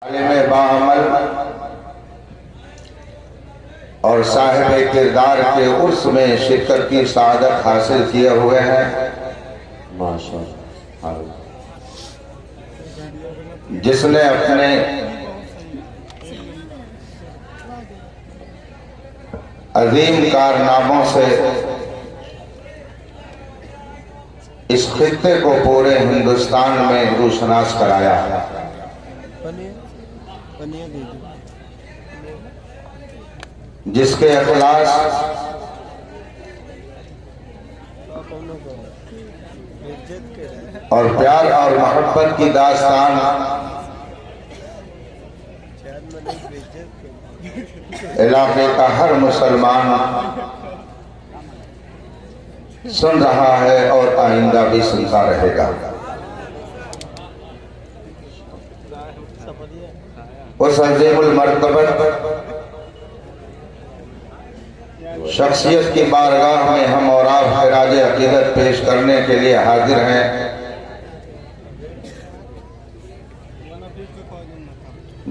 عالم باعمل اور صاحب کردار کے عرس میں شرکت کی سعادت حاصل کیے ہوئے ہیں، جس نے اپنے عظیم کارناموں سے اس خطے کو پورے ہندوستان میں روشناس کرایا ہے۔ جس کے اخلاص اور پیار اور محبت کی داستان علاقے کا ہر مسلمان سن رہا ہے اور آئندہ بھی سنتا رہے گا۔ اس عظیم المرتبت شخصیت کی بارگاہ میں ہم اور آپ خراج عقیدت پیش کرنے کے لیے حاضر ہیں،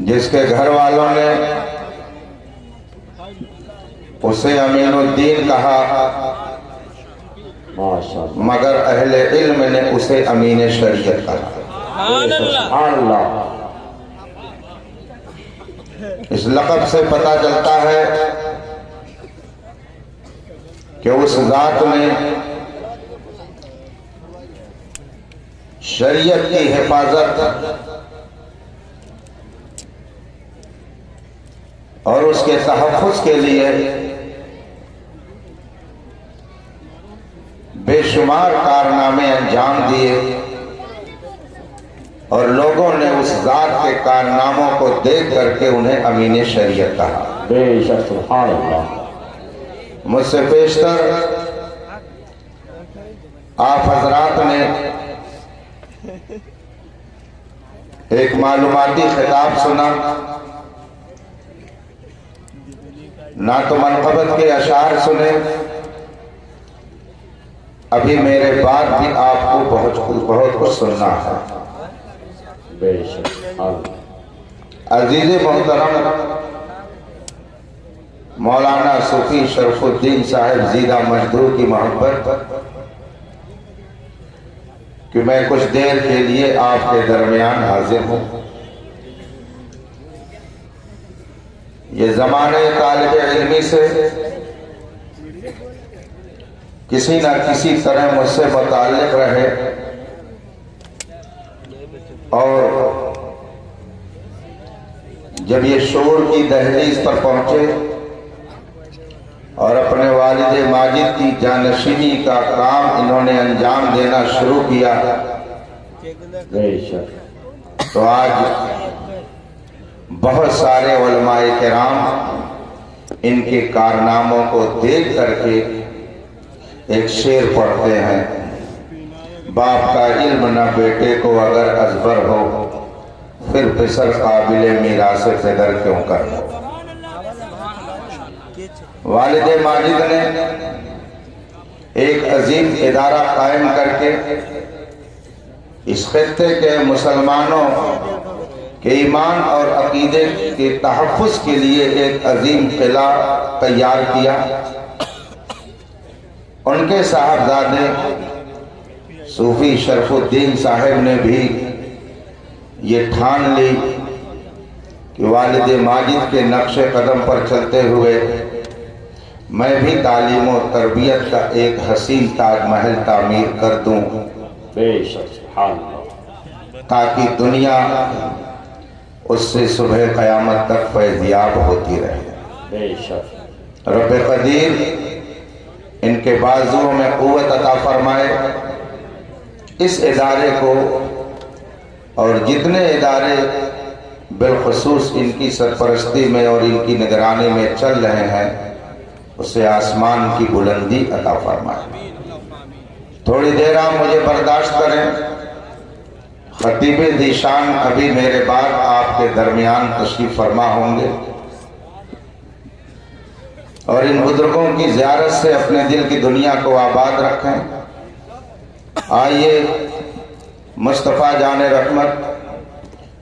جس کے گھر والوں نے اسے امین الدین کہا مگر اہل علم نے اسے امین شریعت کہا۔ اس لقب سے پتہ چلتا ہے کہ اس ذات نے شریعت کی حفاظت اور اس کے تحفظ کے لیے بے شمار کارنامے انجام دیے، اور لوگوں نے اس ذات کے کارناموں کو دیکھ کر کے انہیں امین شریعت کہا۔ بے شک سبحان اللہ۔ مجھ سے پیشتر آپ حضرات نے ایک معلوماتی خطاب سنا، نعت و منقبت کے اشعار سنے، ابھی میرے بعد بھی آپ کو بہت کچھ سننا ہے۔ بے شک عزیز محترم مولانا صوفی شرف الدین صاحب زیدہ مجدور کی محبت کہ میں کچھ دیر کے لیے آپ کے درمیان حاضر ہوں۔ یہ زمانے طالب علمی سے کسی نہ کسی طرح مجھ سے متعلق رہے، اور جب یہ شعور کی دہلیز پر پہنچے اور اپنے والد ماجد کی جانشینی کا کام انہوں نے انجام دینا شروع کیا، تو آج بہت سارے علماء کرام ان کے کارناموں کو دیکھ کر کے ایک شعر پڑھتے ہیں: باپ کا علم نہ بیٹے کو اگر ازبر ہو، پھر پسر قابل میراث پدر کیوں کر ہو۔ والد ماجد نے ایک عظیم ادارہ قائم کر کے اس خطے کے مسلمانوں کے ایمان اور عقیدے کے تحفظ کے لیے ایک عظیم قلعہ تیار کیا۔ ان کے صاحبزادے صوفی شرف الدین صاحب نے بھی یہ ٹھان لی کہ والد ماجد کے نقش قدم پر چلتے ہوئے میں بھی تعلیم و تربیت کا ایک حسین تاج محل تعمیر کر دوں، بے شک سبحان اللہ، تاکہ دنیا اس سے صبح قیامت تک فیضیاب ہوتی رہے۔ بے شک رب قدیر ان کے بازوؤں میں قوت عطا فرمائے، اس ادارے کو اور جتنے ادارے بالخصوص ان کی سرپرستی میں اور ان کی نگرانی میں چل رہے ہیں، اسے آسمان کی بلندی عطا فرمائے۔ تھوڑی دیر آپ مجھے برداشت کریں، خطیب ذیشان ابھی میرے بعد آپ کے درمیان تشریف فرما ہوں گے، اور ان بزرگوں کی زیارت سے اپنے دل کی دنیا کو آباد رکھیں۔ آئیے مصطفیٰ جان رحمت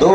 2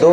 2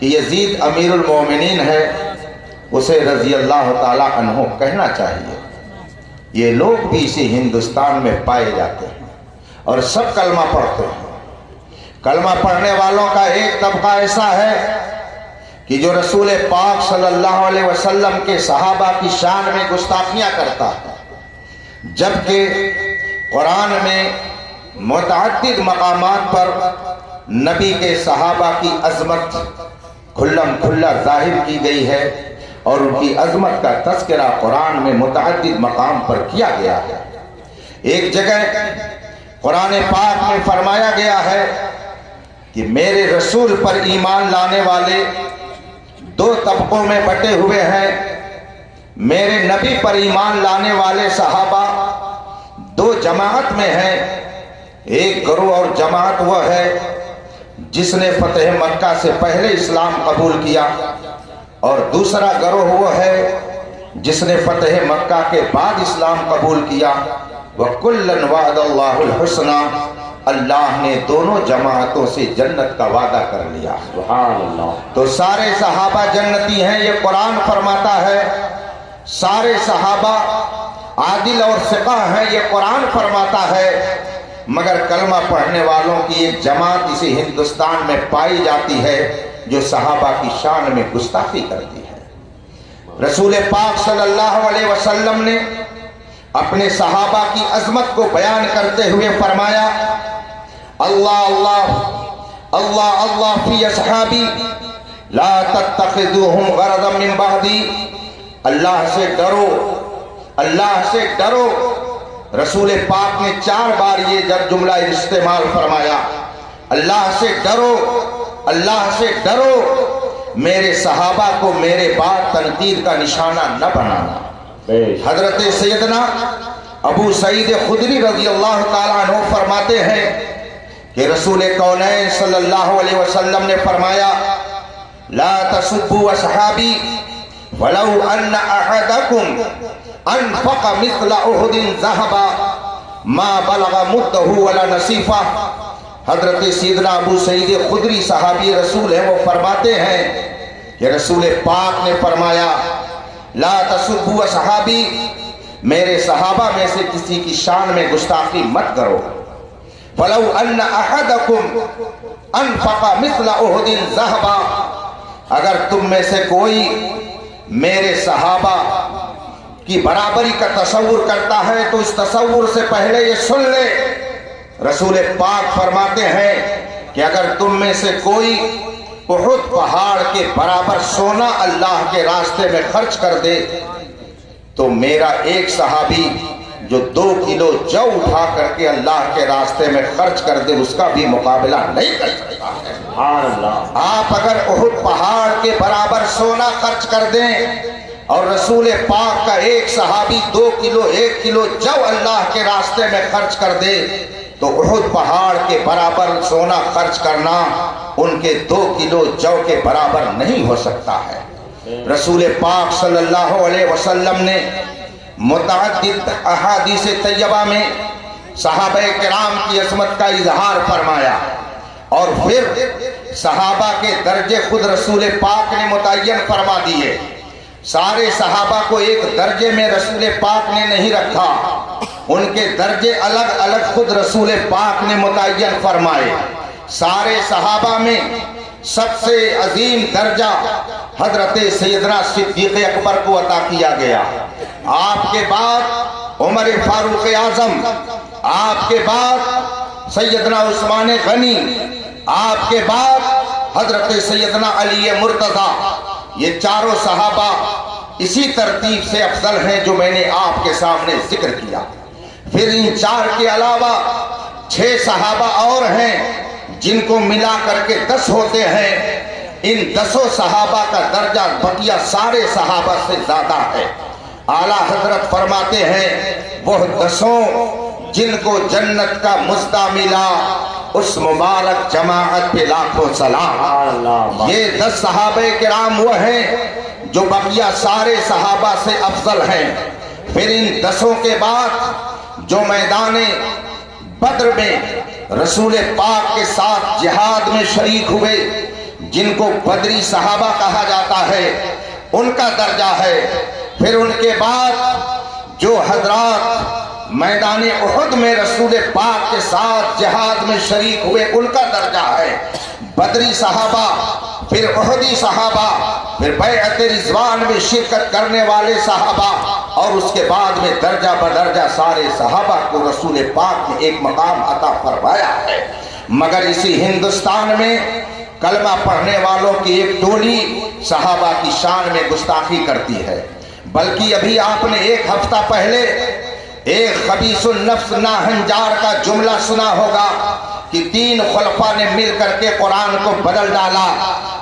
کہ یزید امیر المومنین ہے، اسے رضی اللہ تعالیٰ عنہ کہنا چاہیے۔ یہ لوگ بھی اسی ہندوستان میں پائے جاتے ہیں اور سب کلمہ پڑھتے ہیں۔ کلمہ پڑھنے والوں کا ایک طبقہ ایسا ہے کہ جو رسول پاک صلی اللہ علیہ وسلم کے صحابہ کی شان میں گستاخیاں کرتا ہے، جبکہ قرآن میں متعدد مقامات پر نبی کے صحابہ کی عظمت کھلم کھلا ظاہر کی گئی ہے، اور ان کی عظمت کا تذکرہ قرآن میں متعدد مقام پر کیا گیا ہے۔ ایک جگہ قرآن پاک میں فرمایا گیا ہے کہ میرے رسول پر ایمان لانے والے دو طبقوں میں بٹے ہوئے ہیں۔ میرے نبی پر ایمان لانے والے صحابہ دو جماعت میں ہیں۔ ایک گروہ اور جماعت وہ ہے جس نے فتح مکہ سے پہلے اسلام قبول کیا، اور دوسرا گروہ وہ ہے جس نے فتح مکہ کے بعد اسلام قبول کیا۔ وَكُلًّا وَعَدَ اللَّهُ الْحُسْنَى، اللہ نے دونوں جماعتوں سے جنت کا وعدہ کر لیا۔ سبحان اللہ۔ تو سارے صحابہ جنتی ہیں، یہ قرآن فرماتا ہے۔ سارے صحابہ عادل اور ثقہ ہیں، یہ قرآن فرماتا ہے۔ مگر کلمہ پڑھنے والوں کی ایک جماعت اسی ہندوستان میں پائی جاتی ہے جو صحابہ کی شان میں گستاخی کرتی ہے۔ رسول پاک صلی اللہ علیہ وسلم نے اپنے صحابہ کی عظمت کو بیان کرتے ہوئے فرمایا، اللہ اللہ اللہ اللہ فی اصحابی لا تتخذوہم غرضا من بعدی، اللہ سے ڈرو، اللہ سے ڈرو۔ رسول پاک نے 4 بار یہ جملہ استعمال فرمایا، اللہ سے ڈرو، اللہ سے ڈرو، میرے صحابہ کو میرے بعد تنقید کا نشانہ نہ بنانا۔ حضرت سیدنا ابو سعید خدری رضی اللہ تعالیٰ عنہ فرماتے ہیں کہ رسول کونین صلی اللہ علیہ وسلم نے فرمایا، لا تسبوا اصحابی ولو ان احدکم انفق مثل احد ذهبا ما بلغ مدہ ولا نصیفہ۔ حضرت سیدنا ابو سعید خدری صحابی رسول ہیں، وہ فرماتے ہیں کہ رسول پاک نے فرمایا، لا تسبوا اصحابی، میرے صحابہ میں سے کسی کی شان میں گستاخی مت کرو۔ ولو ان احدکم انفق مثل احد ذهبا، اگر تم میں سے کوئی میرے صحابہ کی برابری کا تصور کرتا ہے تو اس تصور سے پہلے یہ سن لے، رسول پاک فرماتے ہیں کہ اگر تم میں سے کوئی احد پہاڑ کے برابر سونا اللہ کے راستے میں خرچ کر دے تو میرا ایک صحابی جو 2 کلو جو اٹھا کر کے اللہ کے راستے میں خرچ کر دے اس کا بھی مقابلہ نہیں کر سکتا ہے۔ سبحان اللہ۔ آپ اگر احد پہاڑ کے برابر سونا خرچ کر دیں اور رسول پاک کا ایک صحابی 2 کلو 1 کلو جو اللہ کے راستے میں خرچ کر دے تو احد پہاڑ کے برابر سونا خرچ کرنا ان کے 2 کلو جو کے برابر نہیں ہو سکتا ہے۔ رسول پاک صلی اللہ علیہ وسلم نے متعدد احادیث طیبہ میں صحابہ کرام کی عظمت کا اظہار فرمایا، اور پھر صحابہ کے درجے خود رسول پاک نے متعین فرما دیے۔ سارے صحابہ کو ایک درجے میں رسول پاک نے نہیں رکھا، ان کے درجے الگ الگ خود رسول پاک نے متعین فرمائے۔ سارے صحابہ میں سب سے عظیم درجہ حضرت سیدنا صدیق اکبر کو عطا کیا گیا، آپ کے بعد عمر فاروق اعظم، آپ کے بعد سیدنا عثمان غنی، آپ کے بعد حضرت سیدنا علی مرتضیٰ۔ یہ چاروں صحابہ اسی ترتیب سے افضل ہیں جو میں نے آپ کے سامنے ذکر کیا۔ پھر ان 4 کے علاوہ 6 صحابہ اور ہیں جن کو ملا کر کے 10 ہوتے ہیں۔ ان 10 صحابہ کا درجہ بقیہ سارے صحابہ سے زیادہ ہے۔ اعلیٰ حضرت فرماتے ہیں وہ 10 جن کو جنت کا مزدہ ملا اس مبارک جماعت پہ لاکھوں سلام۔ یہ 10 صحابہ کرام وہ ہیں جو بقیہ سارے صحابہ سے افضل ہیں۔ پھر ان 10 کے بعد جو میدان بدر میں رسول پاک کے ساتھ جہاد میں شریک ہوئے، جن کو بدری صحابہ کہا جاتا ہے، ان کا درجہ ہے۔ پھر ان کے بعد جو حضرات میدان احد میں رسول پاک کے ساتھ جہاد میں شریک ہوئے، ان کا درجہ ہے۔ بدری صحابہ، پھر احدی صحابہ، پھر بیعت رضوان میں شرکت کرنے والے صحابہ، اور اس کے بعد میں درجہ بدرجہ سارے صحابہ کو رسول پاک نے ایک مقام عطا فرمایا ہے۔ مگر اسی ہندوستان میں کلمہ پڑھنے والوں کی ایک ٹولی صحابہ کی شان میں گستاخی کرتی ہے۔ بلکہ ابھی آپ نے ایک ہفتہ پہلے ایک خبیث النفس ناہنجار کا جملہ سنا ہوگا کہ 3 خلفاء نے مل کر کے قرآن کو بدل ڈالا۔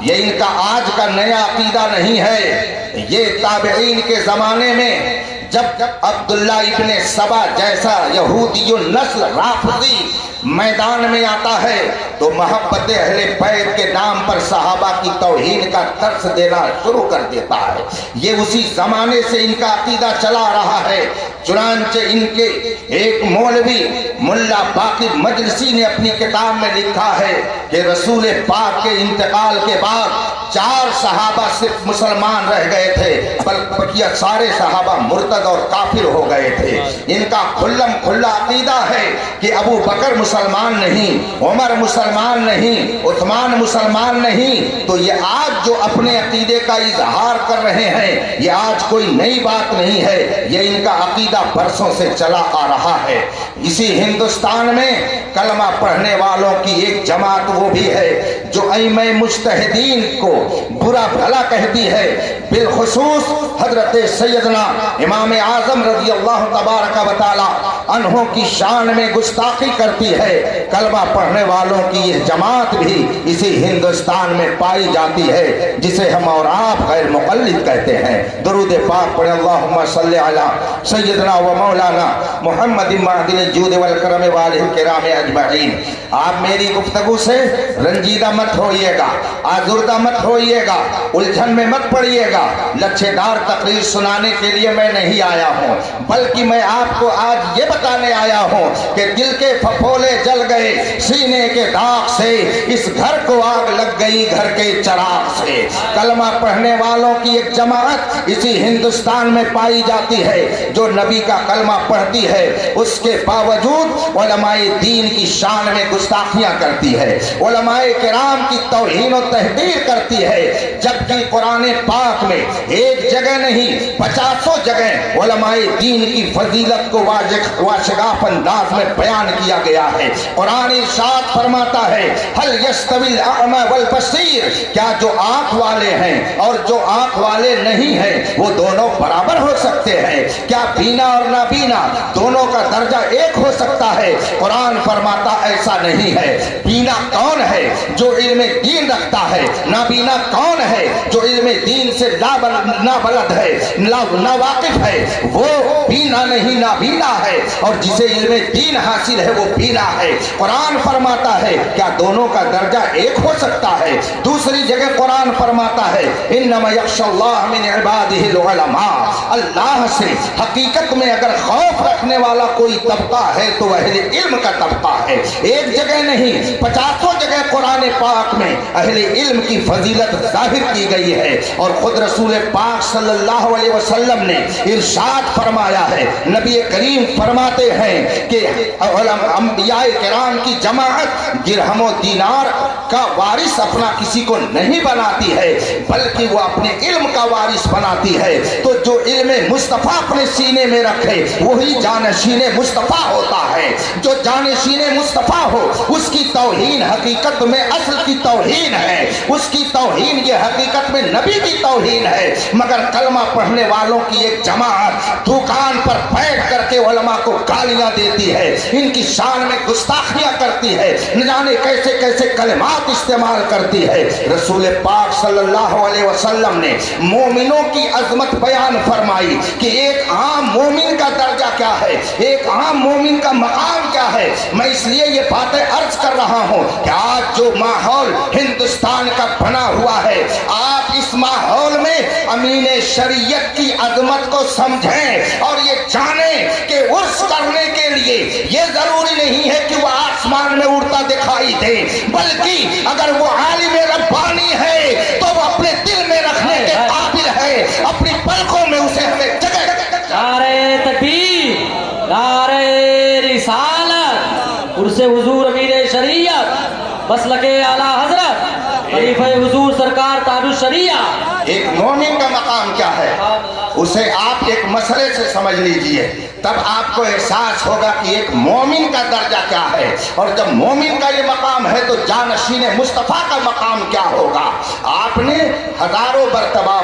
یہ ان کا آج کا نیا عقیدہ نہیں ہے، یہ تابعین کے زمانے میں جب عبداللہ ابن سبا جیسا یہودی النسل رافضی میدان میں آتا ہے تو محبت اہل بیت کے نام پر صحابہ کی توہین کا درس دینا شروع کر دیتا ہے۔ یہ اسی زمانے سے ان کا عقیدہ چلا رہا ہے۔ چنانچہ ان کے ایک مولوی ملا باقر مجلسی نے اپنی کتاب میں لکھا ہے کہ رسول پاک کے انتقال کے بعد 4 صحابہ صرف مسلمان رہ گئے تھے، بلکہ سارے صحابہ مرتد اور کافر ہو گئے تھے۔ ان کا کھلم کھلا عقیدہ ہے کہ ابو بکر مسلمان نہیں، عمر مسلمان نہیں، عثمان مسلمان نہیں۔ تو یہ آج جو اپنے عقیدے کا اظہار کر رہے ہیں، یہ آج کوئی نئی بات نہیں ہے، یہ ان کا عقیدہ برسوں سے چلا آ رہا ہے۔ اسی ہندوستان میں کلمہ پڑھنے والوں کی ایک جماعت وہ بھی ہے جو ائمہ مجتہدین کو برا بھلا کہتی ہے، بالخصوص حضرت سیدنا امام اعظم رضی اللہ تبارک و تعالی عنہ کی شان میں گستاخی کرتی ہے۔ کلمہ پڑھنے والوں کی یہ جماعت بھی اسی ہندوستان میں پائی جاتی ہے، جسے ہم اور آپ غیر مقلد کہتے ہیں۔ درود پاک پڑھیں، اللہم صلی علی سیدنا و مولانا محمد معدن الجود والکرم والہ الکرام اجمعین۔ آپ میری گفتگو سے رنجیدہ مت ہوئیے گا، آزردہ مت ہوئیے گا، الجھن میں مت پڑیے گا۔ لچھے دار تقریر سنانے کے لیے میں نہیں آیا ہوں، بلکہ میں آپ کو آج یہ بتانے آیا ہوں کہ دل کے پھپھولے جل گئے سینے کے داغ سے، اس گھر کو آگ لگ گئی گھر کے چراغ سے۔ کلمہ پڑھنے والوں کی ایک جماعت اسی ہندوستان میں پائی جاتی ہے جو نبی کا کلمہ پڑھتی ہے، اس کے باوجود علماء دین کی شان میں گستاخیاں کرتی ہے، علماء کرام کی توہین و تحقیر کرتی ہے، جبکہ قرآن پاک میں ایک جگہ نہیں 50 جگہ علماء دین کی فضیلت کو واشگاف انداز میں بیان کیا گیا ہے۔ قرآن ارشاد فرماتا ہے هل يستوي الاعمى والبصير، کیا جو آنکھ والے ہیں اور جو آنکھ والے نہیں ہیں وہ دونوں برابر ہو سکتے ہیں؟ کیا بینا اور نابینا دونوں کا درجہ ایک ہو سکتا ہے؟ قرآن فرماتا ایسا نہیں ہے۔ بینا کون ہے؟ جو علم دین رکھتا ہے۔ نابینا کون ہے؟ جو علم دین سے نابلد ہے، ناواقف ہے۔ وہ بینا نہیں نابینا ہے، اور جسے علم دین حاصل ہے وہ بینا ہے۔ قرآن فرماتا ہے کیا دونوں کا درجہ ایک ہو سکتا ہے؟ دوسری جگہ قرآن فرماتا ہے انما یخشی اللہ من عبادہ العلماء، اللہ سے حقیقت میں اگر خوف رکھنے والا کوئی طبقہ ہے تو اہل علم کا طبقہ ہے۔ ایک جگہ نہیں 50 جگہ قرآن پاک میں اہل علم کی فضیلت ظاہر کی گئی ہے، اور خود رسول پاک صلی اللہ علیہ وسلم نے ارشاد فرمایا ہے، نبی کریم فرماتے ہیں کہ انبیاء کرام کی جماعت درہم و دینار کا وارث اپنا کسی کو نہیں بناتی ہے، بلکہ وہ اپنے علم کا وارث بناتی ہے۔ تو جو علم مصطفیٰ اپنے سینے میں رکھے وہی جانشین مصطفیٰ ہوتا ہے۔ جو جانشین مصطفیٰ ہو اس کی توہین حقیقت میں اصل کی توہین ہے، اس کی توہین یہ حقیقت میں نبی کی توہین ہے۔ مگر کلمہ پڑھنے والوں کی ایک جماعت دکان پر بیٹھ کر کے علماء کو گالیاں دیتی ہے، ان کی شان میں گستاخیاں کرتی ہے، نہ جانے کیسے کیسے کلمات استعمال کرتی ہے۔ رسول پاک صلی اللہ علیہ وسلم نے مومنوں کی عظمت بیان فرمائی کہ ایک عام مومن کا درجہ کیا ہے، ایک عام مومن کا مقام کیا ہے۔ میں اس لیے یہ باتیں عرض کر رہا ہوں کہ آج جو ماحول ہندوستان کا بنا ہوا ہے، آپ اس ماحول میں امین شریعت کی عظمت کو سمجھیں اور یہ جانیں کہ عرس کرنے کے لیے یہ ضروری نہیں ہے کہ وہ آسمان میں اڑتا دکھائی دے، بلکہ اگر وہ عالم ربانی ہے تو وہ اپنے دل میں رکھنے کے قابل ہے، اپنی پلکوں میں اسے ہمیں جگہ نعرہ تکبیر، نعرہ رسالت، عرس حضور امیر شریعت، مسلک اعلیٰ حضرت خلیفہ حضور سرکار تاج الشریعہ۔ ایک مومن کا مقام کیا ہے اسے آپ ایک مسئلے سے سمجھ لیجئے، تب آپ کو احساس ہوگا کہ ایک مومن کا درجہ کیا ہے، اور جب مومن کا یہ مقام ہے تو جانشین مصطفیٰ کا مقام کیا ہوگا۔ آپ نے ہزاروں مرتبہ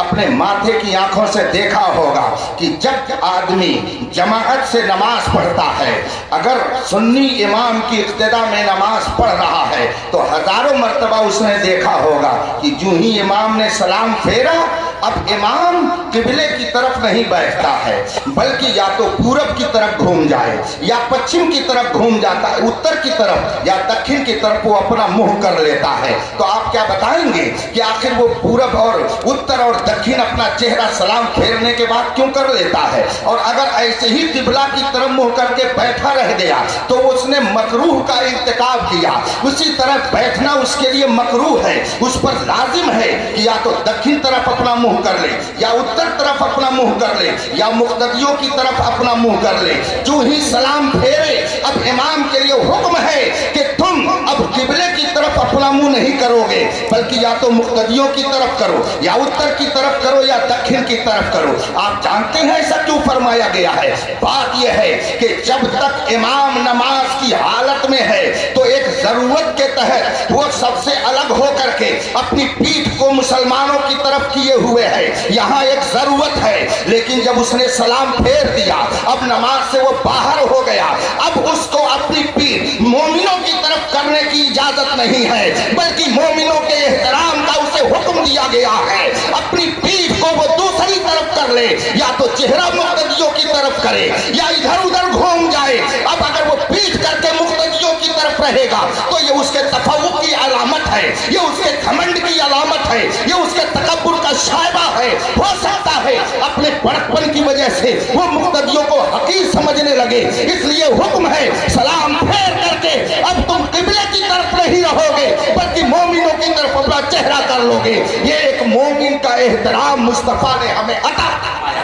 اپنے ماتھے کی آنکھوں سے دیکھا ہوگا کہ جب آدمی جماعت سے نماز پڑھتا ہے، اگر سنی امام کی اقتداء میں نماز پڑھ رہا ہے تو ہزاروں مرتبہ اس نے دیکھا ہوگا کہ جو ہی امام نے سلام پھیرا، اب امام قبلے کی طرف نہیں بیٹھتا ہے بلکہ یا تو پورب کی طرف گھوم جائے یا پچھم کی طرف گھوم جاتا ہے، اتر کی طرف یا دکھن کی طرف وہ اپنا منہ کر لیتا ہے۔ تو آپ کیا بتائیں گے کہ آخر وہ پورب اور اتر اور دکھن اپنا چہرہ سلام پھیرنے کے بعد کیوں کر لیتا ہے؟ اور اگر ایسے ہی قبلہ کی طرف منہ کر کے بیٹھا رہ گیا تو اس نے مکروہ کا ارتکاب کیا۔ اسی طرح بیٹھنا اس کے لیے مکروہ ہے، اس پر لازم ہے کہ یا تو دکھن طرف اپنا منہ کر لے یا اتر طرف اپنا منہ کر لے یا مقتدیوں کی طرف اپنا منہ کر لے۔ جو ہی سلام پھیرے اب امام کے لیے حکم ہے کہ تم اب قبلے کی طرف اپنا منہ نہیں کرو گے بلکہ یا تو مقتدیوں کی طرف کرو یا اتر کی طرف کرو یا دکھن کی طرف کرو۔ آپ جانتے ہیں ایسا کیوں فرمایا گیا ہے؟ بات یہ ہے کہ جب تک امام نماز کی حالت میں ہے تو ایک ضرورت کے تحت وہ سب سے الگ ہو کر کے اپنی پیٹھ کو مسلمانوں کی طرف کیے ہوئے ہے، یہاں ایک ضرورت ہے، لیکن جب اس نے سلام پھیر دیا اب نماز سے وہ باہر ہو گیا، اب اس کو اپنی پیٹھ مومنوں کی طرف کرنے کی اجازت نہیں ہے بلکہ مومنوں کے احترام کا اسے حکم دیا گیا ہے۔ اپنی پیٹھ کو وہ دوسری طرف کر لے یا تو چہرہ مقتدیوں کی طرف کرے یا ادھر ادھر گھوم جائے۔ اب اگر وہ پیٹھ کر کے مقتدیوں کی طرف رہے گا تو یہ اس کے تفوق کی علامت ہے، یہ اس کے گھمنڈ کی علامت ہے، یہ اس کے تکبر کا شائبہ ہے۔ ہو سکتا ہے اپنے بڑکپن کی وجہ سے وہ مقتدیوں کو حقیر سمجھنے لگے، اس لیے حکم ہے سلام پھیر کر کے اب تم قبلے کی طرف نہیں رہو گے بلکہ مومنوں کی طرف اپنا چہرہ کر لو گے۔ یہ ایک مومن کا احترام مصطفیٰ نے ہمیں عطا فرمایا۔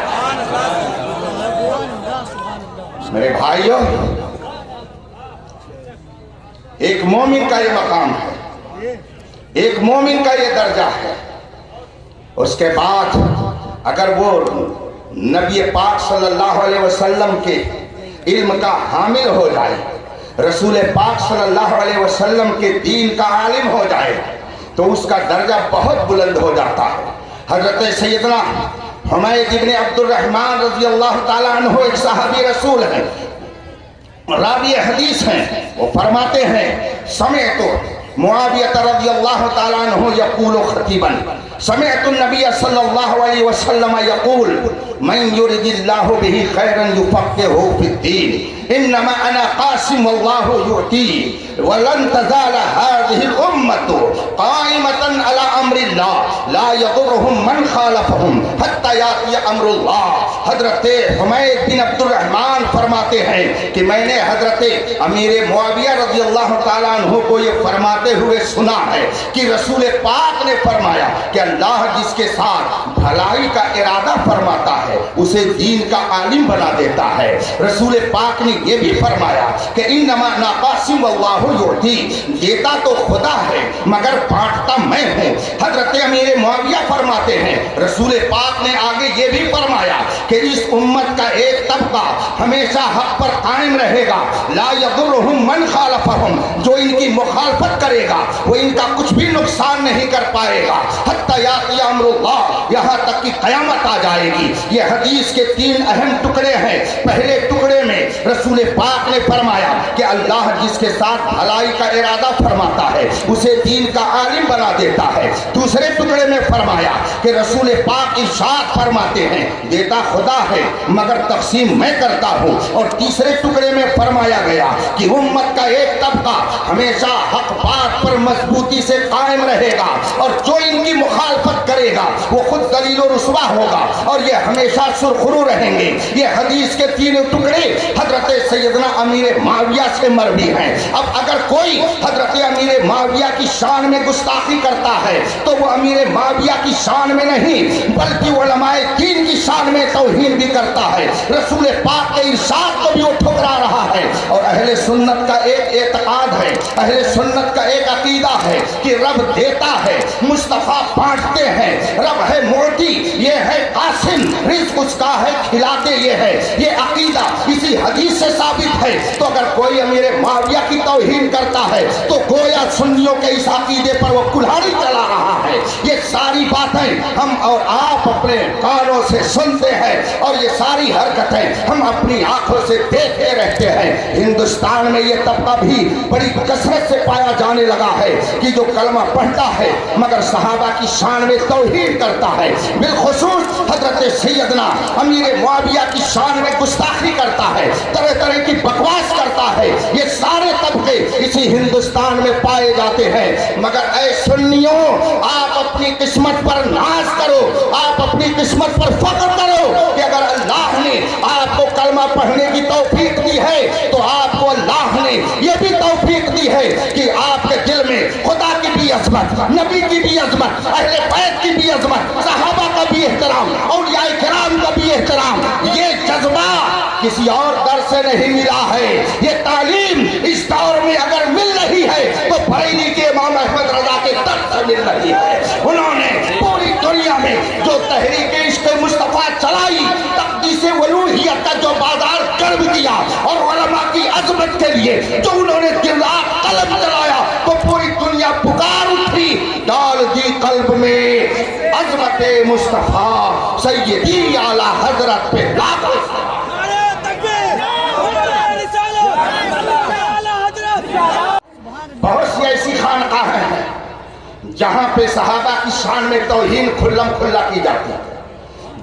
میرے بھائیوں، ایک مومن کا یہ مقام ہے، ایک مومن کا یہ درجہ ہے۔ اس کے بعد اگر وہ نبی پاک صلی اللہ علیہ وسلم کے علم کا حامل ہو جائے، رسول پاک صلی اللہ علیہ وسلم کے دین کا عالم ہو جائے تو اس کا درجہ بہت بلند ہو جاتا ہے۔ حضرت سیدنا حمید ابن عبد الرحمن رضی اللہ تعالیٰ عنہ ایک صحابی رسول ہیں، راوی حدیث ہیں، وہ فرماتے ہیں سمعت معاویہ رضی اللہ تعالیٰ عنہ یقول خطیبا سمعت النبی صلی اللہ علیہ وسلم یقول من یرد اللہ به خیرا یفقہہ فی الدین انما انا قاسم واللہ یعطی ولن تزال هذه الامة قائمة على امر اللہ لا یضرهم من خالفهم حتی یاتی امر اللہ۔ حضرت حمید بن عبد الرحمن فرماتے ہیں کہ میں نے حضرت امیر معاویہ رضی اللہ تعالیٰ عنہ کو یہ فرماتے ہوئے سنا ہے کہ رسول پاک نے فرمایا کہ اللہ جس کے ساتھ بھلائی کا ارادہ فرماتا ہے اسے دین کا عالم بنا دیتا ہے۔ رسول پاک نے یہ بھی فرمایا کہ انما انا قاسم واللہ یعطی، دیتا تو خدا ہے مگر بانٹتا میں ہوں۔ حضرت امیر معاویہ فرماتے ہیں رسول پاک نے آگے یہ بھی فرمایا کہ اس امت کا ایک طبقہ ہمیشہ حق پر قائم رہے گا، لا یضرهم من خالفهم، جو ان کی مخالفت کرے گا وہ ان کا کچھ بھی نقصان نہیں کر پائے گا، حتی یاتی امر اللہ، یہاں تک کہ قیامت آ جائے گی۔ یہ حدیث کے 3 اہم ٹکڑے ہیں۔ پہلے ٹکڑے میں رسول پاک نے فرمایا کہ اللہ جس کے ساتھ بھلائی کا ارادہ فرماتا ہے اسے دین کا عالم بنا دیتا ہے۔ دوسرے ٹکڑے میں فرمایا کہ رسول پاک ارشاد فرماتے ہیں دیتا خدا ہے مگر تقسیم میں کرتا ہوں۔ اور تیسرے ٹکڑے میں فرمایا گیا کہ امت کا ایک طبقہ ہمیشہ حق بات پر مضبوطی سے قائم رہے گا اور جو ان کی مخالفت کرے گا وہ خود ذلیل و رسوا ہوگا اور یہ ہمیشہ سرخرو رہیں گے۔ یہ حدیث کے 3 ٹکڑے حضرت سیدنا امیر معاویہ سے مروی ہیں۔ اب اگر کوئی حضرت امیر معاویہ کی شان میں گستاخی کرتا ہے تو وہ امیر معاویہ کی شان میں نہیں بلکہ علماء دین کی شان میں توہین بھی کرتا ہے۔ رسول پاک کے ارشاد کو بھی وہ ٹھکرا رہا ہے۔ اور اہل سنت کا ایک اعتقاد ہے، اہل سنت کا ایک عقیدہ ہے کہ رب دیتا ہے، مصطفیٰ بانٹتے ہیں، رب ہے معطی، یہ ہے قاسم، رزق اس کا ہے، کھلاتے یہ ہے۔ یہ عقیدہ اسی حدیث سے ثابت ہے۔ تو اگر کوئی امیر معاویہ کی توہین کرتا ہے تو گویا سنیوں کے اس عقیدے پر وہ کلہاڑی چلا رہا ہے۔ یہ ساری باتیں ہم اور آپ اپنے کانوں سے سنتے ہیں اور یہ ساری حرکتیں ہم اپنی آنکھوں سے دیکھتے رہتے ہیں۔ ہندوستان میں یہ طبقہ بھی بڑی کثرت سے پایا جانے لگا ہے کہ جو کلمہ پڑھتا ہے مگر صحابہ کی شان میں توہین کرتا ہے، بالخصوص حضرت سیدنا امیر معاویہ کی شان میں گستاخی کرتا ہے، طرح طرح کی بکواس کرتا ہے۔ یہ سارے طبقے اسی ہندوستان میں پائے جاتے ہیں۔ مگر اے سنیوں، آپ اپنی قسمت پر ناز کرو، آپ اپنی قسمت پر فخر کرو کہ اگر اللہ نے آپ کو کلمہ پڑھنے کی توفیق دی ہے تو آپ کو اللہ نے یہ بھی توفیق دی ہے کہ آپ کے دل میں خدا کی بھی عظمت، نبی کی بھی عظمت، اہل بیت کی بھی عظمت، صحابہ کا بھی احترام، اولیاء کرام کا بھی احترام، یہ جذبہ کسی اور در سے نہیں ملا ہے۔ یہ تعلیم اس دور میں اگر مل رہی ہے تو بریلی کے امام احمد رضا کے در سے مل رہی ہے۔ انہوں نے پوری دنیا میں جو تحریک عشق مصطفیٰ چلائی، تقدیس الوہیت کا جو بازار گرم کیا اور علماء کی عظمت کے لیے جو انہوں نے دن رات قلم چلایا تو پوری دنیا پکار اٹھی، ڈال دی قلب میں عظمت مصطفیٰ سیدی اعلیٰ حضرت پہ لاکھوں بہت سی ایسی خانقاہیں ہیں جہاں پہ صحابہ کی شان میں توہین کھلم کھلا کی جاتی ہے۔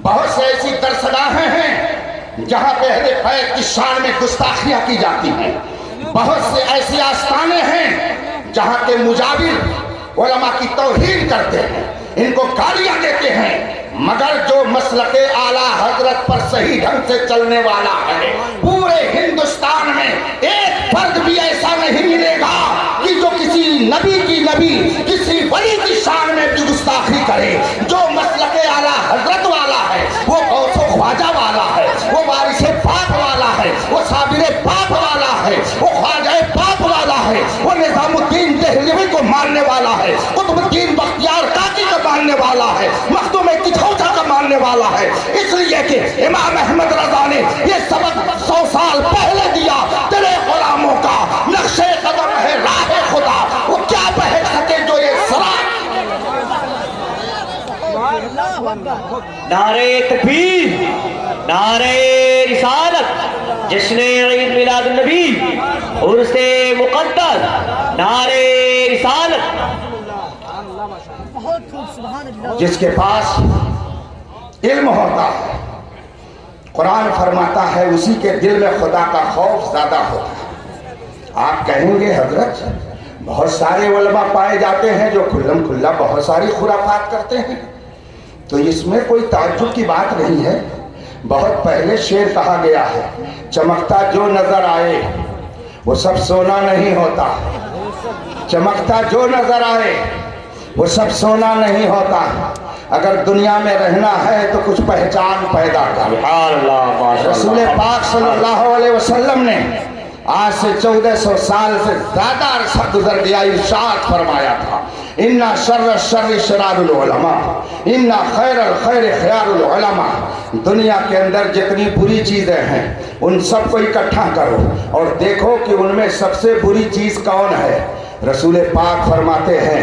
بہت سے ایسی درسگاہیں ہیں جہاں پہ اہل بیت کی شان میں گستاخیاں کی جاتی ہیں۔ بہت سے ایسی آستانے ہیں جہاں کے مجاور علماء کی توہین کرتے ہیں، ان کو گالیاں دیتے ہیں۔ مگر جو مسلک اعلیٰ حضرت پر صحیح ڈھنگ سے چلنے والا ہے، پورے ہندوستان میں ایک فرد بھی ایسا نہیں ملے گا کہ جو کسی نبی کسی ولی کی شان میں بھی گستاخی کرے۔ جو مسلک اعلیٰ حضرت والا ہے وہ غوث و خواجہ والا ہے، وہ وارث پاک والا ہے، وہ صابر پاک والا ہے، وہ خواجہ پاک والا ہے، وہ نظام الدین دہلوی کو ماننے والا ہے، قطب الدین بختیار کاکی کو ماننے والا ہے، مخدوم کچھوٹا کا ماننے والا ہے۔ اس لیے کہ امام احمد رضا نے یہ سبق 100 سال پہلے دیا، تیرے غلاموں کا نقش قدم ہے راہ خدا، وہ کیا بہک سکے جو یہ سرات۔ نعرہ تکبیر، نعرہ رسالت، جشن عید میلاد النبی، عرس مقدس، نعرہ رسالت۔ جس کے پاس علم ہوتا ہے، قرآن فرماتا ہے اسی کے دل میں خدا کا خوف زیادہ ہوتا ہے۔ آپ کہیں گے حضرت بہت سارے علماء پائے جاتے ہیں جو کھلم کھلا بہت ساری خرافات کرتے ہیں، تو اس میں کوئی تعجب کی بات نہیں ہے۔ بہت پہلے شعر کہا گیا ہے، چمکتا جو نظر آئے وہ سب سونا نہیں ہوتا، چمکتا جو نظر آئے وہ سب سونا نہیں ہوتا۔ اگر دنیا میں رہنا ہے تو کچھ پہچان پیدا کر۔ رسول پاک صلی اللہ علیہ وسلم نے آج سے 1400 سال سے زیادہ عرصہ گزر گیا، ارشاد فرمایا تھا، اِنَّ شَرَّ الشَّرِّ شِرَارُ الْعُلَمَاءِ اِنَّ خَيْرَ الْخَيْرِ خِيَارُ الْعُلَمَاءِ۔ دنیا کے اندر جتنی بری چیزیں ہیں ان سب کو اکٹھا کرو اور دیکھو کہ ان میں سب سے بری چیز کون ہے۔ رسول پاک فرماتے ہیں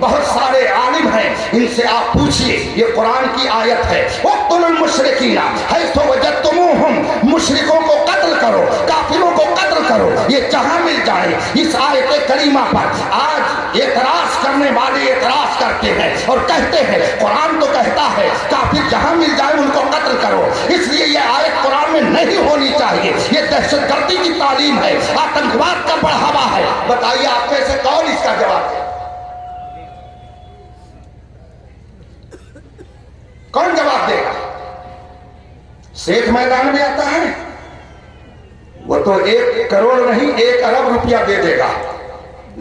بہت سارے عالم ہیں، ان سے آپ پوچھئے، یہ قرآن کی آیت ہے، اقتلوا المشرکین حیث وجدتموہم، مشرکوں کو قتل کرو، کافروں کو قتل کرو، یہ جہاں مل جائے۔ اس آیت کریمہ پر آج اعتراض کرنے والے اعتراض کرتے ہیں اور کہتے ہیں قرآن تو کہتا ہے کافر جہاں مل جائے ان کو قتل کرو، اس لیے یہ آیت قرآن میں نہیں ہونی چاہیے، یہ دہشت گردی کی تعلیم ہے، آتنکواد کا بڑھاوا ہے۔ بتائیے آپ میں سے کون اس کا جواب دے؟ کون جواب دے گا؟ سیٹھ میدان میں آتا ہے، وہ تو 1 کروڑ نہیں 1 ارب روپیہ دے دے گا،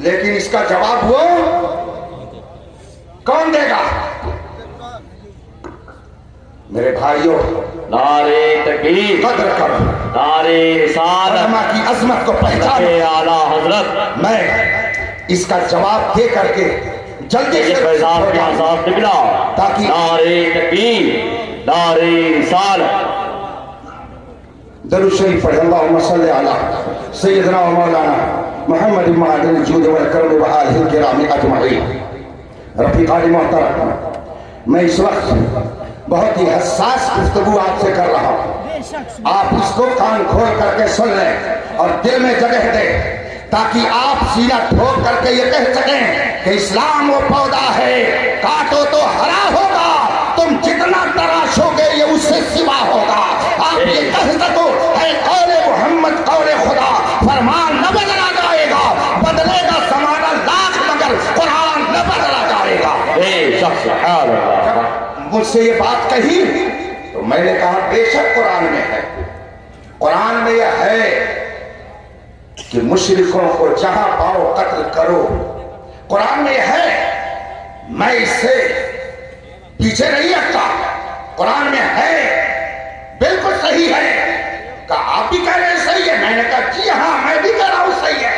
لیکن اس کا جواب وہ کون دے گا؟ میرے بھائیوں، نعرے تکبیر، قدر کرو، نعرے رسالت، علماء کی عظمت کو پہچانو۔ اعلیٰ حضرت میں اس کا جواب دے کر کے جلدی سے فیضان کا صاحب نکلا، تاکہ نعرے تکبیر، نعرے رسالت۔ درود شریف پڑھ، اللہم صلی علی سیدنا و مولانا محمد معدن الجود والکرم وآلہ الکرام اجمعین۔ رفیقان محترم، میں اس وقت بہت ہی حساس گفتگو آپ سے کر رہا ہوں، آپ اس کو کان کھول کر کے سن لیں اور دل میں جگہ دیں، تاکہ آپ سینہ ٹھوک کر کے یہ کہہ سکیں کہ اسلام وہ پودا ہے، کاٹو تو ہرا ہوگا، تم جتنا تراشو گے یہ اس سے سوا ہوگا۔ آپ یہ کہہ سکو اے قول محمد قول خدا، فرمان نہ بدلا جائے گا، بدلے گا زمانہ لاکھ مگر قرآن نہ بدلا جائے گا۔ بے شک سبحان اللہ۔ مجھ سے یہ بات کہی تو میں نے کہا بے شک قرآن میں ہے، قرآن میں یہ ہے کہ مشرکوں کو جہاں پاؤ قتل کرو، قرآن میں یہ ہے، میں اس سے پیچھے نہیں ہٹتا، قرآن میں ہے، بالکل صحیح ہے۔ کہا آپ بھی کہہ رہے ہیں صحیح ہے؟ میں نے کہا جی ہاں میں بھی کہہ رہا ہوں صحیح ہے۔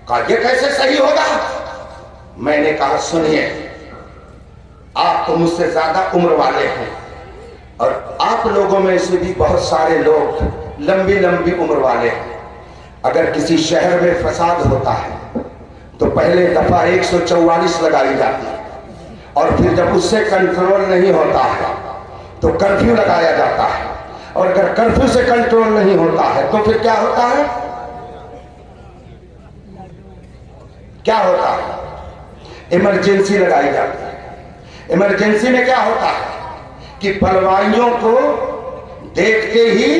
کہا یہ کیسے صحیح ہوگا؟ میں نے کہا سنیے، آپ تو مجھ سے زیادہ عمر والے ہیں اور آپ لوگوں میں سے بھی بہت سارے لوگ لمبی لمبی عمر والے ہیں۔ اگر کسی شہر میں فساد ہوتا ہے تو پہلے دفعہ 144 لگائی جاتی ہے، اور پھر جب اس سے کنٹرول نہیں ہوتا ہے تو کرفیو لگایا جاتا ہے، اور اگر کرفیو سے کنٹرول نہیں ہوتا ہے تو پھر کیا ہوتا ہے؟ کیا ہوتا ہے؟ ایمرجنسی لگائی جاتی ہے۔ ایمرجنسی میں کیا ہوتا ہے کہ پلوائیوں کو دیکھتے ہی،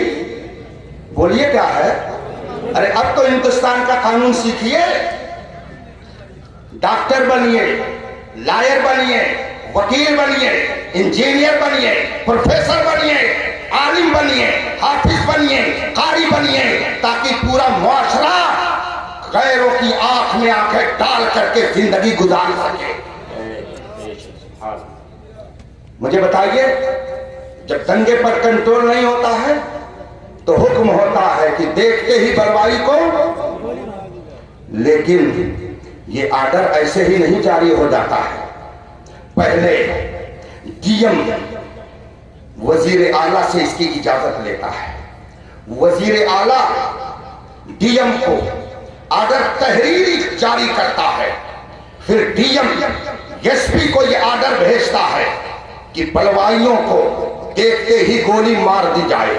بولیے کیا ہے؟ ارے اب تو ہندوستان کا قانون سیکھیے، ڈاکٹر بنیے، لائر بنیے، وکیل بنیے، انجینئر بنیے، پروفیسر بنیے، عالم بنیے، حافظ بنیے، قاری بنیے، تاکہ پورا معاشرہ غیروں کی آنکھ میں آنکھیں ڈال کر کے زندگی گزار سکے۔ مجھے بتائیے، جب دنگے پر کنٹرول نہیں ہوتا ہے تو حکم ہوتا ہے کہ دیکھتے ہی بروائی کو، لیکن یہ آرڈر ایسے ہی نہیں جاری ہو جاتا ہے، پہلے ڈی ایم وزیر اعلیٰ سے اس کی اجازت لیتا ہے، وزیر اعلیٰ ڈی ایم کو آرڈر تحریری جاری کرتا ہے، پھر ڈی ایم ایس پی کو یہ آرڈر بھیجتا ہے کہ پلوائیوں کو دیکھتے ہی گولی مار دی جائے،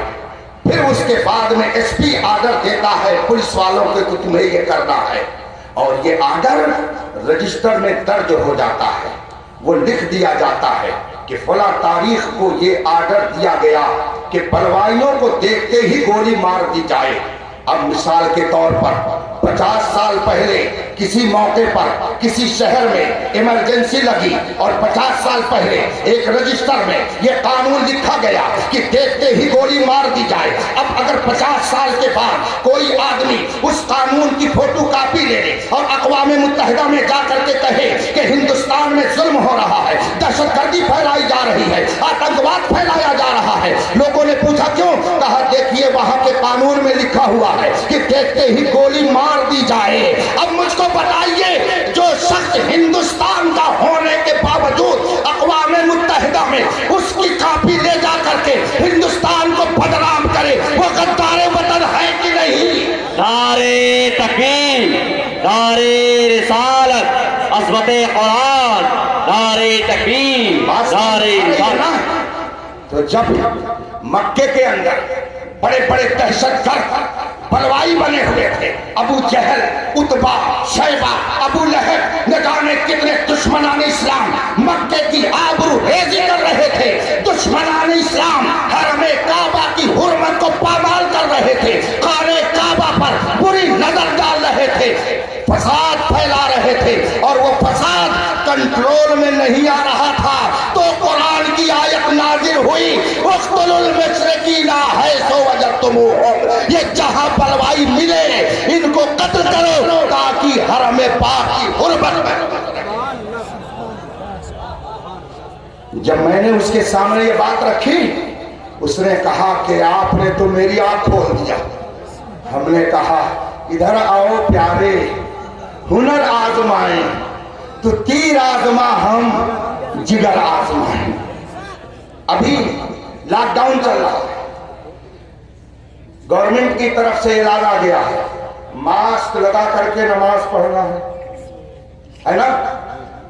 پھر اس کے بعد میں ایس پی آرڈر دیتا ہے پولیس والوں کو کہ تمہیں یہ کرنا ہے، اور یہ آرڈر رجسٹر میں درج ہو جاتا ہے، وہ لکھ دیا جاتا ہے کہ فلاں تاریخ کو یہ آرڈر دیا گیا کہ پلوائیوں کو دیکھتے ہی گولی مار دی جائے۔ اب مثال کے طور پر 50 سال پہلے کسی موقع پر کسی شہر میں ایمرجنسی لگی اور 50 سال پہلے ایک رجسٹر میں یہ قانون لکھا گیا کہ دیکھتے ہی گولی مار دی جائے۔ اب اگر 50 سال کے بعد کوئی آدمی اس قانون کی فوٹو کاپی لے لے اور اقوام متحدہ میں جا کر کے کہے کہ ہندوستان میں ظلم ہو رہا ہے، دہشت گردی پھیلائی جا رہی ہے، آتنکواد پھیلایا جا رہا ہے، لوگوں نے پوچھا کیوں؟ کہا دیکھیے وہاں کے قانون میں لکھا ہوا ہے کہ دیکھتے ہی گولی مار دی جائے۔ اب مجھ کو بتائیے، جو شخص ہندوستان کا ہونے کے باوجود اقوام متحدہ میں اس کی کاپی لے جا کر کے ہندوستان کو بدنام کرے، وہ غدار وطن ہے کہ نہیں؟ نعرے تکبیر، نعرے رسالت۔ عظمت قرآن، نعرہ تکبیر، نعرہ رسالت۔ تو جب مکے کے اندر بڑے بڑے دہشت گرد بلوائی بنے ہوئے تھے، ابو جہل، عتبہ، شیبہ، ابو لہب، نہ جانے کتنے دشمنان اسلام مکے کی آبرو ریزی کر رہے تھے، دشمنان اسلام حرم کعبہ کی حرمت کو پامال کر رہے تھے، خانہ کعبہ پر بری نظر ڈال رہے تھے، فساد پھیلا رہے تھے، اور وہ فساد کنٹرول میں نہیں آ رہا تھا تو قرآن کی آیت نازل ہوئی، اقتلوا المشرکین حیث وجدتموہم، یہ جہاں بلوائی ملے ان کو قتل کرو تاکہ حرم پاک کی حرمت میں۔ جب میں نے اس کے سامنے یہ بات رکھی، اس نے کہا کہ آپ نے تو میری آنکھ کھول دیا۔ ہم نے کہا ادھر آؤ پیارے، ہنر آزمائیں، تو تیر آزما ہم جگر آزمائیں۔ ابھی لاک ڈاؤن چل رہا ہے، گورنمنٹ کی طرف سے اعلان آ گیا ہے ماسک لگا کر کے نماز پڑھنا ہے نا،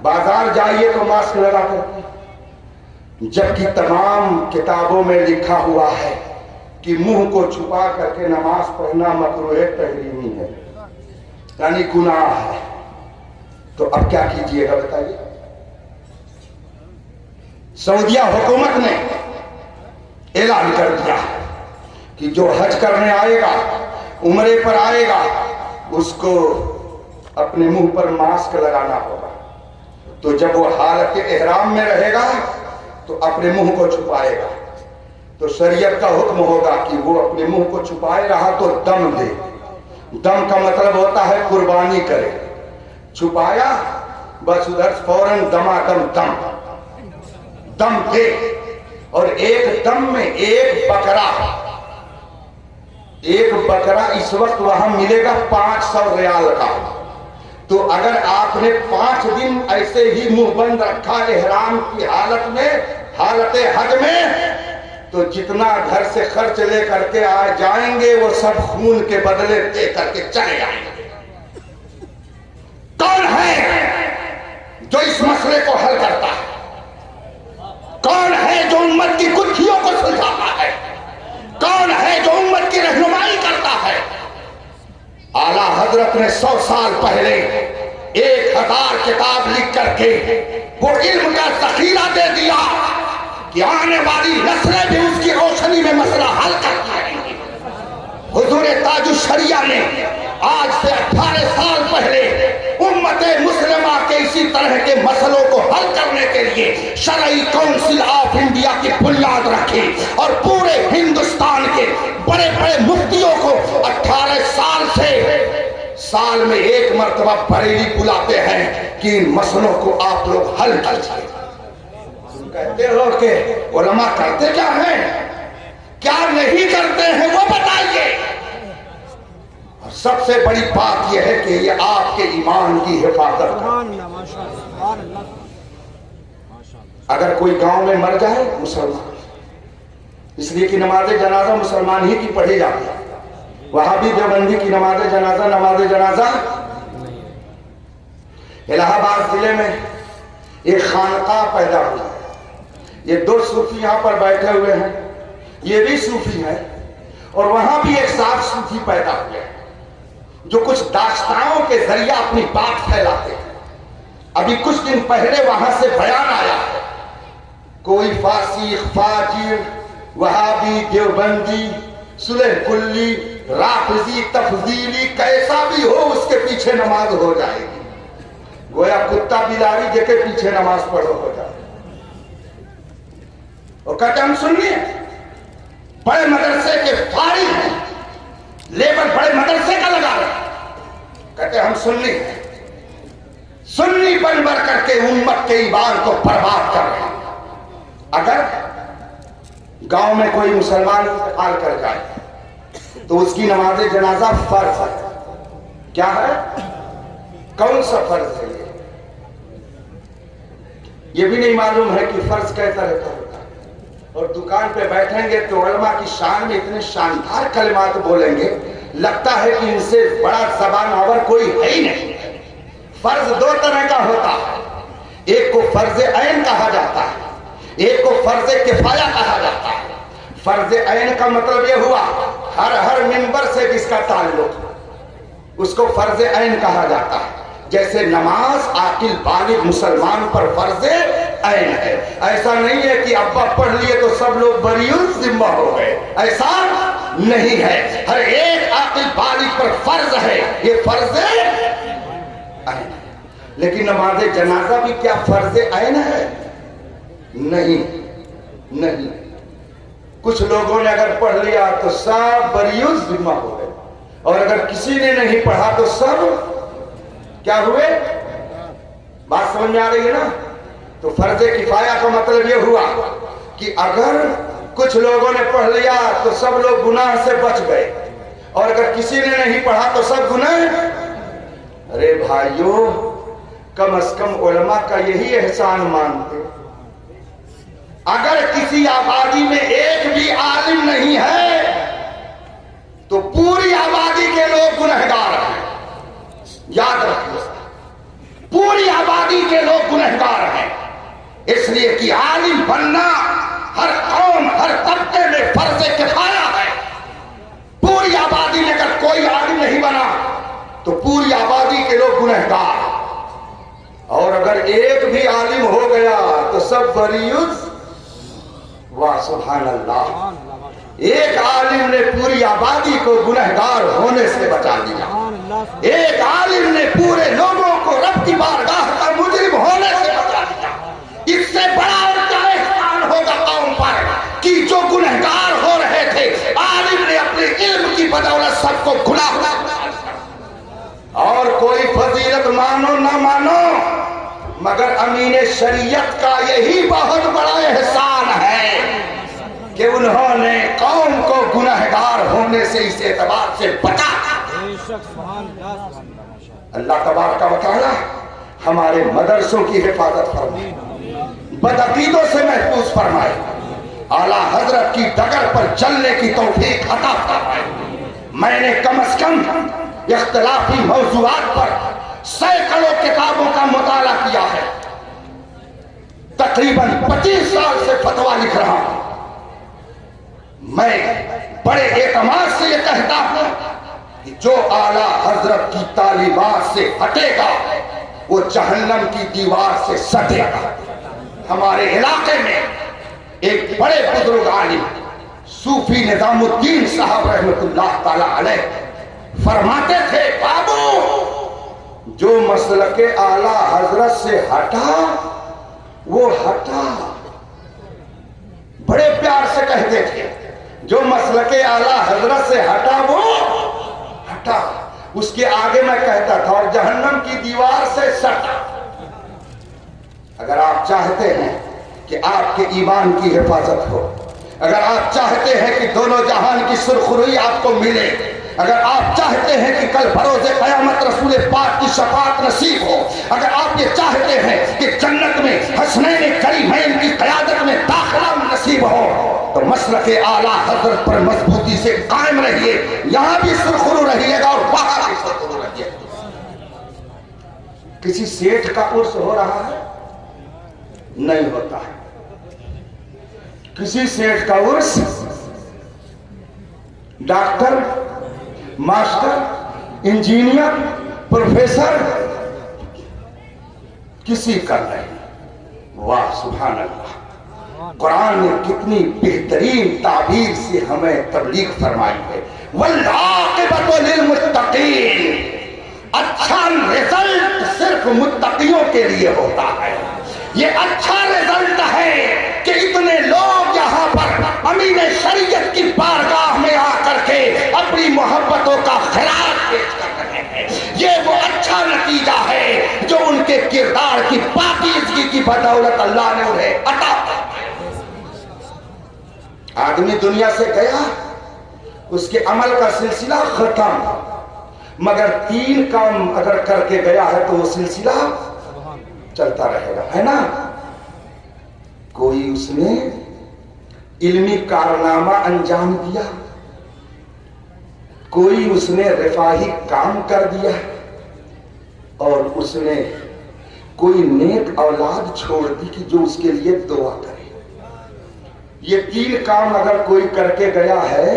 بازار جائیے تو ماسک لگا کر کے، جبکہ تمام کتابوں میں لکھا ہوا ہے کہ منہ کو چھپا کر کے نماز پڑھنا مکروہ تحریمی ہے، یعنی گناہ ہے۔ تو اب کیا کیجئے گا بتائیے؟ سعودیہ حکومت نے اعلان کر دیا کہ جو حج کرنے آئے گا، عمرے پر آئے گا، اس کو اپنے منہ پر ماسک لگانا ہوگا۔ تو جب وہ حالت احرام میں رہے گا تو اپنے منہ کو چھپائے گا، تو شریعت کا حکم ہوگا کہ وہ اپنے منہ کو چھپائے رہا تو دم دے۔ دم کا مطلب ہوتا ہے قربانی کرے، چھپایا بس ادھر فوراً دمادم دم دم دے، اور ایک دم میں ایک بکرا اس وقت وہاں ملے گا 500 ریال کا۔ تو اگر آپ نے 5 دن ایسے ہی منہ بند رکھا احرام کی حالت میں، حالت حج میں، تو جتنا گھر سے خرچ لے کر کے آ جائیں گے وہ سب خون کے بدلے دے کر کے چلے جائیں گے۔ کون ہے جو اس مسئلے کو حل کرتا ہے؟ کون ہے جو امت کی گتھیوں کو سلجھاتا ہے؟ کون ہے جو امت کی رہنمائی کرتا ہے؟ اعلیٰ حضرت نے 100 سال پہلے 1000 کتاب لکھ کر کے وہ علم کا ذخیرہ دے دیا کہ آنے والی نسلیں بھی اس کی روشنی میں مسئلہ حل کر پائیں گی۔ حضور تاج الشریعہ نے آج سے 18 سال پہلے امت مسلمہ کے اسی طرح کے مسئلوں کو حل کرنے کے لیے شرعی کونسل آف انڈیا کی بنیاد رکھی، اور پورے ہندوستان کے بڑے بڑے مفتیوں کو 18 سال سے سال میں 1 مرتبہ بریلی بلاتے ہیں کہ ان مسئلوں کو آپ لوگ حل کیجیے۔ تم کہتے ہو کہ علماء کرتے کیا ہیں، کیا نہیں کرتے ہیں وہ بتائیے۔ اور سب سے بڑی بات یہ ہے کہ یہ آپ کے ایمان کی حفاظت ہے۔ اگر کوئی گاؤں میں مر جائے مسلمان، اس لیے کہ نماز جنازہ مسلمان ہی کی پڑھی جاتی ہے، وہابی دیوبندی کی نماز جنازہ الہ آباد ضلع میں ایک خانقاہ پیدا ہوئی۔ یہ 2 صوفی یہاں پر بیٹھے ہوئے ہیں، یہ بھی صوفی ہیں، اور وہاں بھی ایک صاف صوفی پیدا ہوئے ہیں جو کچھ داستانوں کے ذریعہ اپنی بات پھیلاتے ہیں۔ ابھی کچھ دن پہلے وہاں سے بیان آیا ہے، کوئی فاسق، فاجر، وہابی، دیوبندی، صلح کلی، رافضی، تفضیلی، کیسا بھی ہو اس کے پیچھے نماز ہو جائے گی، گویا کتا بلائی جے کے پیچھے نماز پڑھو ہو جائے۔ اور کہتے ہم سنی ہیں، بڑے مدرسے کے فارغ ہیں، لیبر بڑے مدرسے کا لگا رہے، کہتے ہم سنی ہیں، سنی بن بر کر کے امت کے ایمان کو برباد کر رہے ہیں۔ اگر گاؤں میں کوئی مسلمان انتقال کر جائے تو اس کی نماز جنازہ فرض ہے۔ کیا ہے؟ کون سا فرض ہے؟ یہ بھی نہیں معلوم ہے کہ فرض کیسا رہتا ہوتا ہے۔ اور دکان پہ بیٹھیں گے تو علماء کی شان میں اتنے شاندار کلمات بولیں گے، لگتا ہے کہ ان سے بڑا زبان آور کوئی ہے ہی نہیں۔ فرض دو طرح کا ہوتا ہے، ایک کو فرض عین کہا جاتا ہے، ایک کو فرض کفایہ کہا جاتا ہے۔ فرض عین کا مطلب یہ ہوا ہر ممبر سے جس کا تعلق، اس کو فرض عین کہا جاتا ہے۔ جیسے نماز عاقل بالغ مسلمان پر فرض عین ہے، ایسا نہیں ہے کہ ابا پڑھ لیے تو سب لوگ بری الذمہ ہو گئے، ایسا نہیں ہے، ہر ایک عاقل بالغ پر فرض ہے، یہ فرض عین ہے۔ لیکن نماز جنازہ بھی کیا فرض عین ہے؟ نہیں، کچھ لوگوں نے اگر پڑھ لیا تو سب بری الذمہ ہو گئے، اور اگر کسی نے نہیں پڑھا تو سب کیا ہوئے؟ بات سمجھ میں آ رہی ہے نا؟ تو فرض کفایہ کا مطلب یہ ہوا کہ اگر کچھ لوگوں نے پڑھ لیا تو سب لوگ گناہ سے بچ گئے، اور اگر کسی نے نہیں پڑھا تو سب گناہ۔ ارے بھائیو، کم از کم علماء کا یہی احسان مانتے، اگر کسی آبادی میں ایک بھی عالم نہیں ہے تو پوری آبادی کے لوگ گنہگار ہیں۔ یاد رکھیے، پوری آبادی کے لوگ گنہگار ہیں، اس لیے کہ عالم بننا ہر قوم ہر طبقے میں فرض کفایہ ہے۔ پوری آبادی میں اگر کوئی عالم نہیں بنا تو پوری آبادی کے لوگ گنہگار، اور اگر ایک بھی عالم ہو گیا تو سب بریء۔ واہ سبحان اللہ، ایک عالم نے پوری آبادی کو گنہگار ہونے سے بچا دیا، ایک عالم نے پورے لوگوں کو رب کی بارگاہ کا مجرم ہونے سے بچا دیا۔ اس سے بڑا اور کیا احسان ہوگا قوم پر کہ جو گنہگار ہو رہے تھے عالم نے اپنے علم کی بدولت سب کو گناہ بنا دیا۔ اور کوئی فضیلت مانو نہ مانو، مگر امین شریعت کا یہی بہت بڑا احسان ہے کہ انہوں نے قوم کو گنہگار ہونے سے اس اعتبار سے بچا۔ اللہ تبارک و تعالی ہمارے مدرسوں کی حفاظت فرمائے، بدعقیدوں سے محفوظ فرمائے، اعلیٰ حضرت کی ڈگر پر چلنے کی توفیق عطا فرمائے۔ میں نے کم از کم اختلافی موضوعات پر سینکڑوں کتابوں کا مطالعہ کیا ہے، تقریباً 25 سال سے فتویٰ لکھ رہا ہوں۔ میں بڑے اعتماد سے یہ کہتا ہوں کہ جو اعلیٰ حضرت کی تعلیمات سے ہٹے گا وہ جہنم کی دیوار سے سٹے گا۔ ہمارے علاقے میں ایک بڑے بزرگ عالم صوفی نظام الدین صاحب رحمۃ اللہ تعالی علیہ فرماتے تھے، بابو جو مسلک اعلیٰ حضرت سے ہٹا وہ ہٹا۔ بڑے پیار سے کہتے تھے، جو مسلک اعلیٰ حضرت سے ہٹا وہ ہٹا۔ اس کے آگے میں کہتا تھا، اور جہنم کی دیوار سے سٹا۔ اگر آپ چاہتے ہیں کہ آپ کے ایمان کی حفاظت ہو، اگر آپ چاہتے ہیں کہ دونوں جہان کی سرخروئی آپ کو ملے، اگر آپ چاہتے ہیں کہ کل بروز قیامت رسول پاک کی شفاعت نصیب ہو، اگر آپ یہ چاہتے ہیں کہ جنت میں حسنین کریمین کی قیادت میں داخلہ نصیب ہو، تو مسلک اعلیٰ حضرت پر مضبوطی سے قائم رہیے۔ یہاں بھی سرخرو رہیے گا اور وہاں بھی سرخرو رہیے گا۔ کسی سیٹھ کا عرس ہو رہا ہے؟ نہیں ہوتا ہے۔ کسی سیٹھ کا عرس ڈاکٹر، ماسٹر، انجینئر، پروفیسر کسی کا نہیں۔ واہ سبحان اللہ، قرآن نے کتنی بہترین تعبیر سے ہمیں تبلیغ فرمائی ہے۔ والعاقبۃ للمتقین، اچھا رزلٹ صرف متقیوں کے لیے ہوتا ہے۔ یہ اچھا رزلٹ ہے کہ اتنے لوگ یہاں پر امین شریعت کی بارگاہ میں آ کر کے اپنی محبتوں کا خراج پیش کر رہے ہیں۔ یہ وہ اچھا نتیجہ ہے جو ان کے کردار کی پاکیزگی کی بدولت اللہ نے انہیں عطا فرمائی۔ آدمی دنیا سے گیا، اس کے عمل کا سلسلہ ختم، مگر 3 کام اگر کر کے گیا ہے تو وہ سلسلہ چلتا رہے گا، ہے نا؟ کوئی اس نے علمی کارنامہ انجام دیا، کوئی اس نے رفاہی کام کر دیا، اور اس نے کوئی نیک اولاد چھوڑ دی کہ جو اس کے لیے دعا کرے. یہ 3 کام اگر کوئی کر کے گیا ہے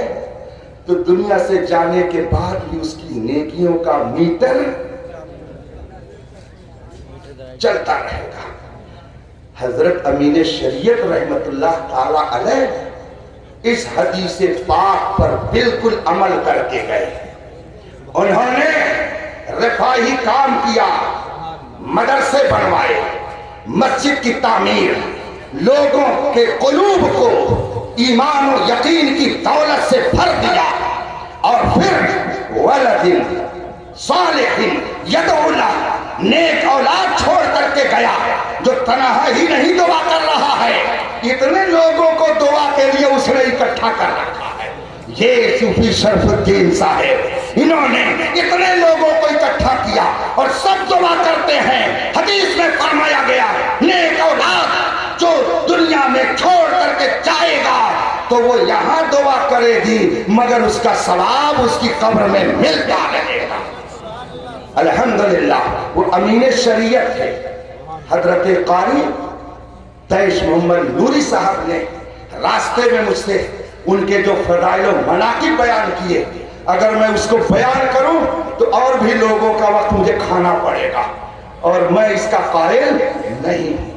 تو دنیا سے جانے کے بعد بھی اس کی نیکیوں کا میٹر چلتا رہے گا. حضرت امین شریعت رحمت اللہ تعالی علیہ اس حدیث پاک پر بالکل عمل کر کے گئے. انہوں نے رفاہی کام کیا، مدرسے بنوائے، مسجد کی تعمیر، لوگوں کے قلوب کو ایمان و یقین کی دولت سے بھر دیا. اور پھر ولد صالح یدعو لہ، نیک اولاد چھوڑ کر کے گیا جو تنہا ہی نہیں دعا کر رہا ہے، اتنے لوگوں کو دعا کے لیے اس نے اکٹھا کر رکھا ہے. یہ صوفی شرف الدین صاحب، انہوں نے اتنے لوگوں کو اکٹھا کیا اور سب دعا کرتے ہیں. حدیث میں فرمایا گیا نیک اولاد جو دنیا میں چھوڑ کر کے جائے گا تو وہ یہاں دعا کرے گی مگر اس کا ثواب اس کی قبر میں ملتا رہے گا. الحمدللہ وہ امین شریعت ہے. حضرت قاری تیش محمد نوری صاحب نے راستے میں مجھ سے ان کے جو فضائل و مناقب بیان کیے، اگر میں اس کو بیان کروں تو اور بھی لوگوں کا وقت مجھے کھانا پڑے گا اور میں اس کا قائل نہیں ہوں.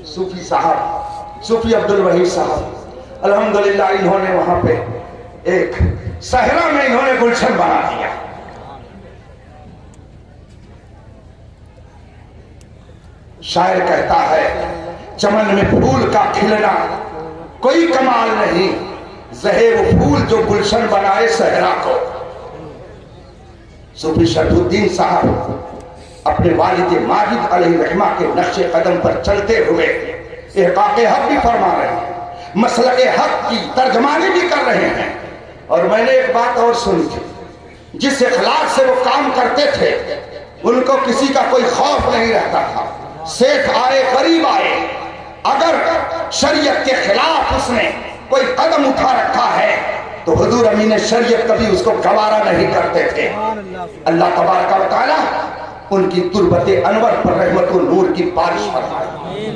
صوفی صاحب، صوفی عبدالوحید صاحب، الحمدللہ انہوں نے وہاں پہ ایک صحرا میں انہوں نے گلشن بنا دیا. شاعر کہتا ہے چمن میں پھول کا کھلنا کوئی کمال نہیں، زہے وہ پھول جو گلشن بنائے صحرا کو. صوفی شرف الدین صاحب اپنے والد ماجد علیہ رحمہ کے نقش قدم پر چلتے ہوئے احقاق حق بھی فرما رہے ہیں، مسلک حق کی ترجمانی بھی کر رہے ہیں. اور میں نے ایک بات اور سنی تھی، جس اخلاق سے وہ کام کرتے تھے ان کو کسی کا کوئی خوف نہیں رہتا تھا. سیٹھ آئے غریب آئے، اگر شریعت کے خلاف اس نے کوئی قدم اٹھا رکھا ہے تو حضور امین شریعت کبھی اس کو گوارا نہیں کرتے تھے. اللہ تبارک و تعالی ان کی تربت انور پر رحمت و نور کی بارش فرمائے.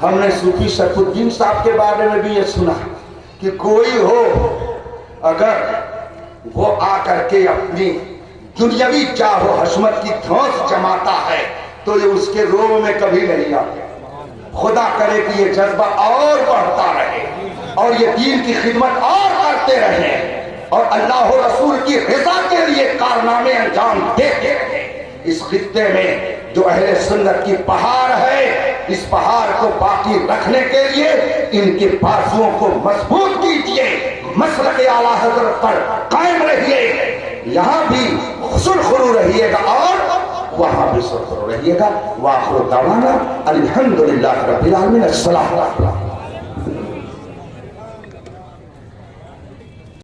ہم نے صوفی شرف الدین صاحب کے بارے میں بھی یہ سنا کہ کوئی ہو اگر وہ آ کر کے اپنی دنیاوی جاہ و حشمت کی دھوس جماتا ہے تو یہ اس کے روح میں کبھی نہیں آتے. خدا کرے کہ یہ جذبہ اور بڑھتا رہے اور یہ دین کی خدمت اور کرتے رہے اور اللہ و رسول کی رضا کے لیے کارنامے انجام دیتے رہے. اس خطے میں جو اہل سنت کی پہاڑ ہے، اس پہاڑ کو باقی رکھنے کے لیے ان کے بازوؤں کو مضبوط کیجئے، مسلک اعلیٰ حضرت پر قائم رہیے. یہاں بھی سرخرو رہیے گا اور وہاں بھی سرخرو رہیے گا. وآخر دعوانا الحمدللہ رب العالمین. السلام علیکم.